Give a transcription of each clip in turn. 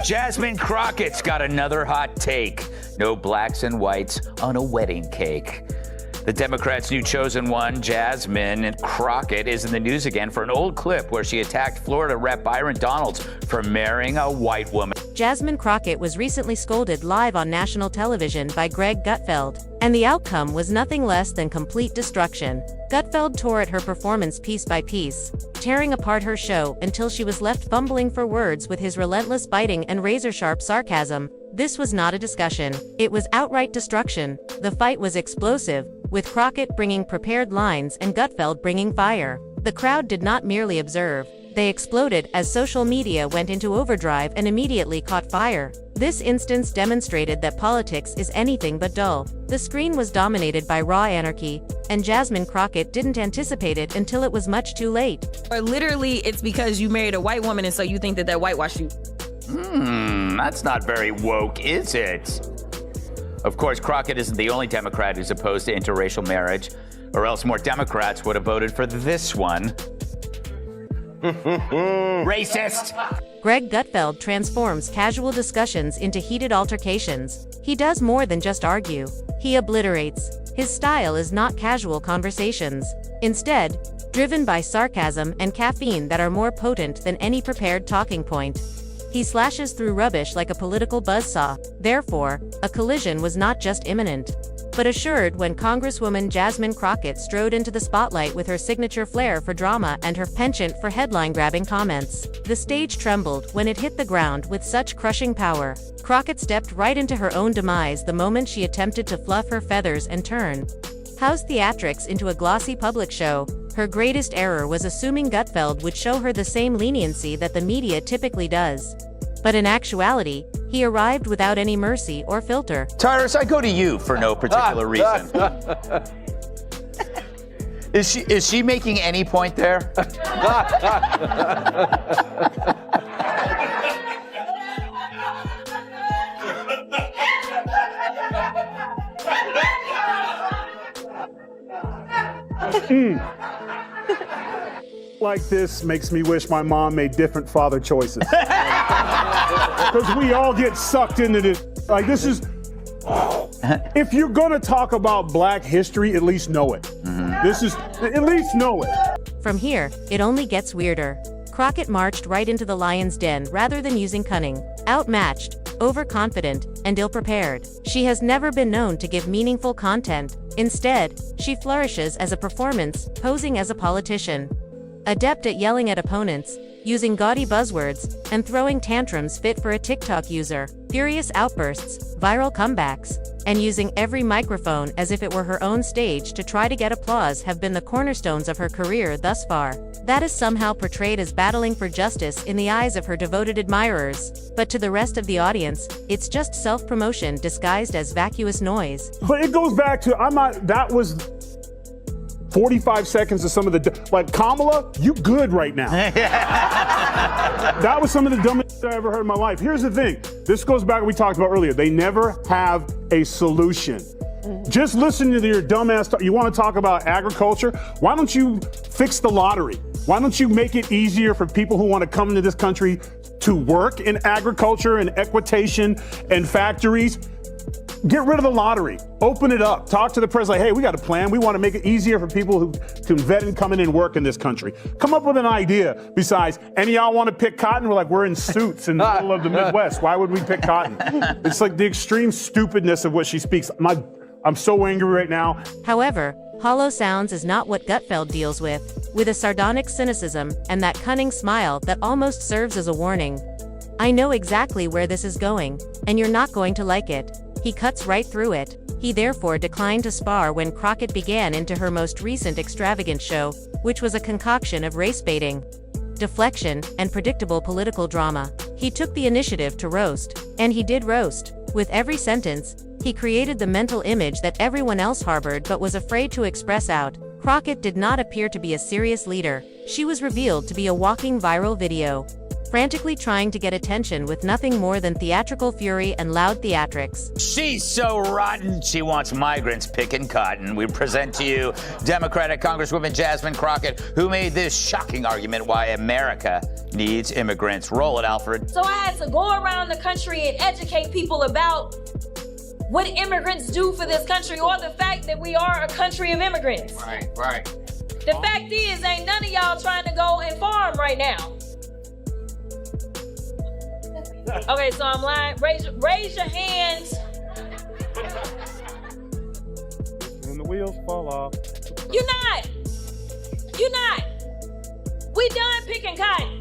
Jasmine Crockett's got another hot take. No blacks and whites on a wedding cake. The Democrats' new chosen one, Jasmine Crockett, is in the news again for an old clip where she attacked Florida Rep. Byron Donalds for marrying a white woman. Jasmine Crockett was recently scolded live on national television by Greg Gutfeld, and the outcome was nothing less than complete destruction. Gutfeld tore at her performance piece by piece, tearing apart her show until she was left fumbling for words with his relentless biting and razor-sharp sarcasm. This was not a discussion. It was outright destruction. The fight was explosive, with Crockett bringing prepared lines and Gutfeld bringing fire. The crowd did not merely observe. They exploded as social media went into overdrive and immediately caught fire. This instance demonstrated that politics is anything but dull. The screen was dominated by raw anarchy, and Jasmine Crockett didn't anticipate it until it was much too late. Or literally, it's because you married a white woman and so you think that whitewashed you. That's not very woke, is it? Of course, Crockett isn't the only Democrat who's opposed to interracial marriage, or else more Democrats would have voted for this one. Racist! Greg Gutfeld transforms casual discussions into heated altercations. He does more than just argue. He obliterates. His style is not casual conversations. Instead, driven by sarcasm and caffeine that are more potent than any prepared talking point. He slashes through rubbish like a political buzzsaw. Therefore, a collision was not just imminent, but assured when Congresswoman Jasmine Crockett strode into the spotlight with her signature flair for drama and her penchant for headline-grabbing comments. The stage trembled when it hit the ground with such crushing power. Crockett stepped right into her own demise the moment she attempted to fluff her feathers and turn House theatrics into a glossy public show. Her greatest error was assuming Gutfeld would show her the same leniency that the media typically does. But in actuality, he arrived without any mercy or filter. Tyrus, I go to you for no particular reason. Is she making any point there? Like this makes me wish my mom made different father choices. Because we all get sucked into this. Like, this is, if you're gonna talk about black history, at least know it. This is, at least know it. From here, it only gets weirder. Crockett marched right into the lion's den rather than using cunning. Outmatched, overconfident, and ill-prepared. She has never been known to give meaningful content. Instead, she flourishes as a performance, posing as a politician. Adept at yelling at opponents, using gaudy buzzwords, and throwing tantrums fit for a TikTok user, furious outbursts, viral comebacks, and using every microphone as if it were her own stage to try to get applause have been the cornerstones of her career thus far. That is somehow portrayed as battling for justice in the eyes of her devoted admirers, but to the rest of the audience, it's just self-promotion disguised as vacuous noise. But it goes back to, that was 45 seconds of some of the, like, Kamala, you good right now. That was some of the dumbest I ever heard in my life. Here's the thing. This goes back to what we talked about earlier. They never have a solution. Just listen to your dumbass talk. You want to talk about agriculture? Why don't you fix the lottery? Why don't you make it easier for people who want to come into this country to work in agriculture and equitation and factories? Get rid of the lottery. Open it up. Talk to the president. Like, hey, we got a plan. We want to make it easier for people who can vet and come in and work in this country. Come up with an idea besides, any of y'all want to pick cotton? We're like, we're in suits in the middle of the Midwest. Why would we pick cotton? It's like the extreme stupidness of what she speaks. I'm so angry right now. However, hollow sounds is not what Gutfeld deals with a sardonic cynicism and that cunning smile that almost serves as a warning. I know exactly where this is going, and you're not going to like it. He cuts right through it. He therefore declined to spar when Crockett began into her most recent extravagant show, which was a concoction of race baiting, deflection, and predictable political drama. He took the initiative to roast, and he did roast. With every sentence, he created the mental image that everyone else harbored but was afraid to express out. Crockett did not appear to be a serious leader. She was revealed to be a walking viral video. frantically trying to get attention with nothing more than theatrical fury and loud theatrics. She's so rotten, she wants migrants picking cotton. We present to you Democratic Congresswoman Jasmine Crockett, who made this shocking argument why America needs immigrants. Roll it, Alfred. So I had to go around the country and educate people about what immigrants do for this country, or the fact that we are a country of immigrants. Right. The fact is, ain't none of y'all trying to go and farm right now. Okay, so I'm lying. Raise your hands. When the wheels fall off. You're not. We done picking cotton.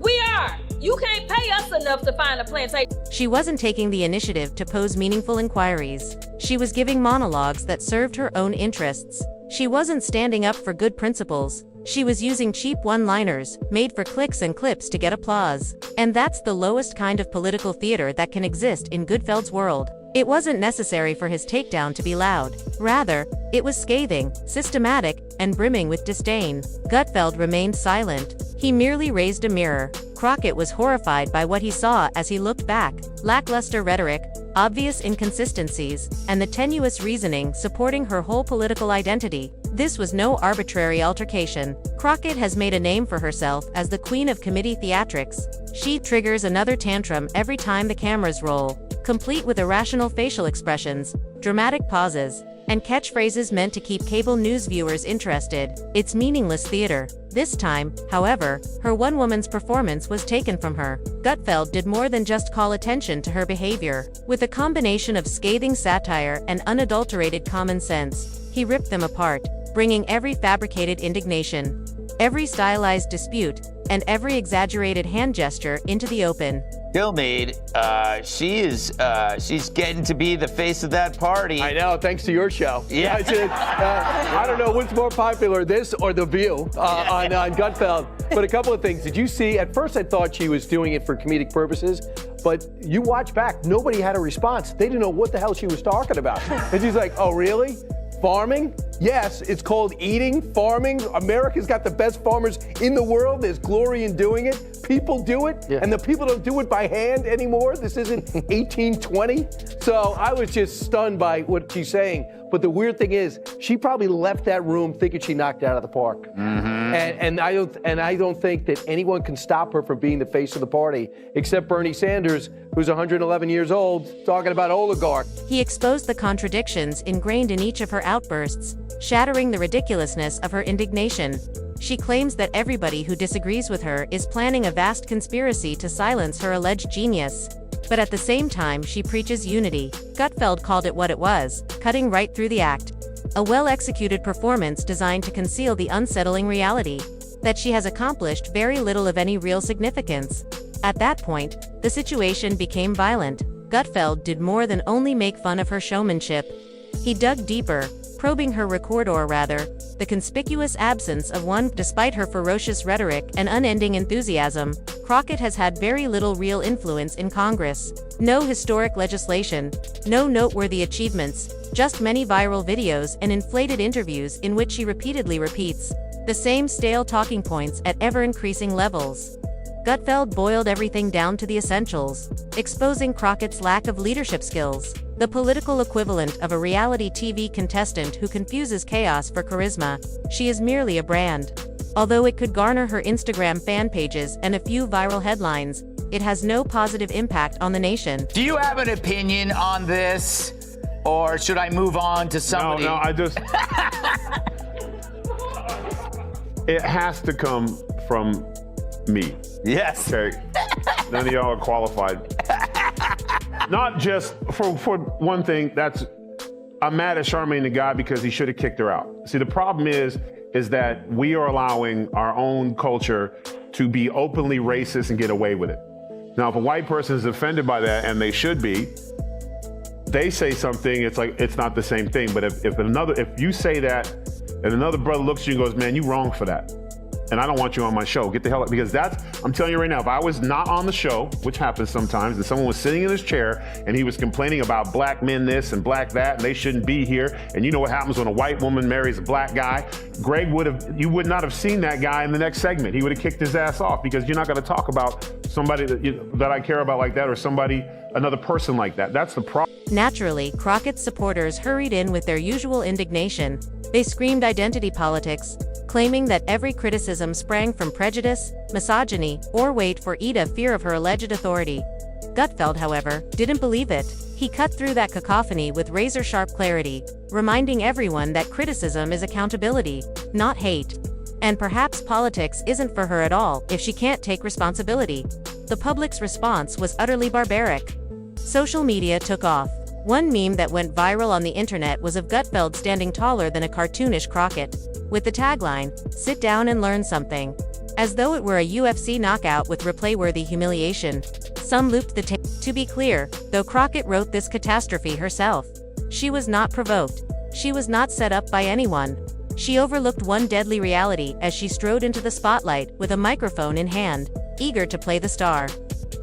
We are. You can't pay us enough to find a plantation. She wasn't taking the initiative to pose meaningful inquiries. She was giving monologues that served her own interests. She wasn't standing up for good principles. She was using cheap one-liners, made for clicks and clips to get applause. And that's the lowest kind of political theater that can exist in Gutfeld's world. It wasn't necessary for his takedown to be loud. Rather, it was scathing, systematic, and brimming with disdain. Gutfeld remained silent. He merely raised a mirror. Crockett was horrified by what he saw as he looked back. Lackluster rhetoric, obvious inconsistencies, and the tenuous reasoning supporting her whole political identity. This was no arbitrary altercation. Crockett has made a name for herself as the queen of committee theatrics. She triggers another tantrum every time the cameras roll, complete with irrational facial expressions, dramatic pauses, and catchphrases meant to keep cable news viewers interested. It's meaningless theater. This time, however, her one-woman's performance was taken from her. Gutfeld did more than just call attention to her behavior. With a combination of scathing satire and unadulterated common sense, he ripped them apart, bringing every fabricated indignation, every stylized dispute, and every exaggerated hand gesture into the open. Gilmeade, she's getting to be the face of that party. I know, thanks to your show. Yeah. I don't know what's more popular, this or The View on Gutfeld. But a couple of things. Did you see, at first I thought she was doing it for comedic purposes, but you watch back, nobody had a response. They didn't know what the hell she was talking about. And she's like, oh, really? Farming? Yes, it's called eating, farming. America's got the best farmers in the world. There's glory in doing it. People do it, and the people don't do it by hand anymore. This isn't 1820. So I was just stunned by what she's saying. But the weird thing is, she probably left that room thinking she knocked it out of the park. And I don't think that anyone can stop her from being the face of the party, except Bernie Sanders, who's 111 years old, talking about oligarch. He exposed the contradictions ingrained in each of her outbursts, shattering the ridiculousness of her indignation. She claims that everybody who disagrees with her is planning a vast conspiracy to silence her alleged genius. But at the same time, she preaches unity. Gutfeld called it what it was, cutting right through the act. A well-executed performance designed to conceal the unsettling reality that she has accomplished very little of any real significance. At that point, the situation became violent. Gutfeld did more than only make fun of her showmanship. He dug deeper, probing her recorder rather, the conspicuous absence of one. Despite her ferocious rhetoric and unending enthusiasm, Crockett has had very little real influence in Congress. No historic legislation, no noteworthy achievements, just many viral videos and inflated interviews in which she repeatedly repeats the same stale talking points at ever-increasing levels. Gutfeld boiled everything down to the essentials, exposing Crockett's lack of leadership skills, the political equivalent of a reality TV contestant who confuses chaos for charisma. She is merely a brand. Although it could garner her Instagram fan pages and a few viral headlines, it has no positive impact on the nation. Do you have an opinion on this? Or should I move on to somebody? No, I just... It has to come from me. Yes. Okay. None of y'all are qualified. Not just for one thing, I'm mad at Charmaine the guy because he should have kicked her out. See, the problem is that we are allowing our own culture to be openly racist and get away with it. Now, if a white person is offended by that, and they should be, they say something, it's like, it's not the same thing. But if you say that, and another brother looks at you and goes, man, you wrong for that. and I don't want you on my show. Get the hell out, because I'm telling you right now, if I was not on the show, which happens sometimes, and someone was sitting in his chair and he was complaining about black men this and black that, and they shouldn't be here, and you know what happens when a white woman marries a black guy, you would not have seen that guy in the next segment. He would have kicked his ass off, because you're not going to talk about somebody that I care about like that, or another person like that. That's the problem. Naturally, Crockett's supporters hurried in with their usual indignation. They screamed identity politics, claiming that every criticism sprang from prejudice, misogyny, or wait for Ida, fear of her alleged authority. Gutfeld, however, didn't believe it. He cut through that cacophony with razor-sharp clarity, reminding everyone that criticism is accountability, not hate. And perhaps politics isn't for her at all if she can't take responsibility. The public's response was utterly barbaric. Social media took off. One meme that went viral on the internet was of Gutfeld standing taller than a cartoonish Crockett, with the tagline, "Sit down and learn something," as though it were a UFC knockout with replay-worthy humiliation. Some looped the tape. To be clear, though, Crockett wrote this catastrophe herself. She was not provoked. She was not set up by anyone. She overlooked one deadly reality as she strode into the spotlight with a microphone in hand, eager to play the star.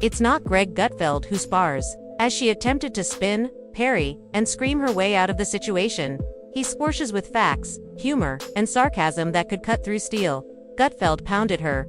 It's not Greg Gutfeld who spars. As she attempted to spin, parry, and scream her way out of the situation, he squashes with facts, humor, and sarcasm that could cut through steel. Gutfeld pounded her,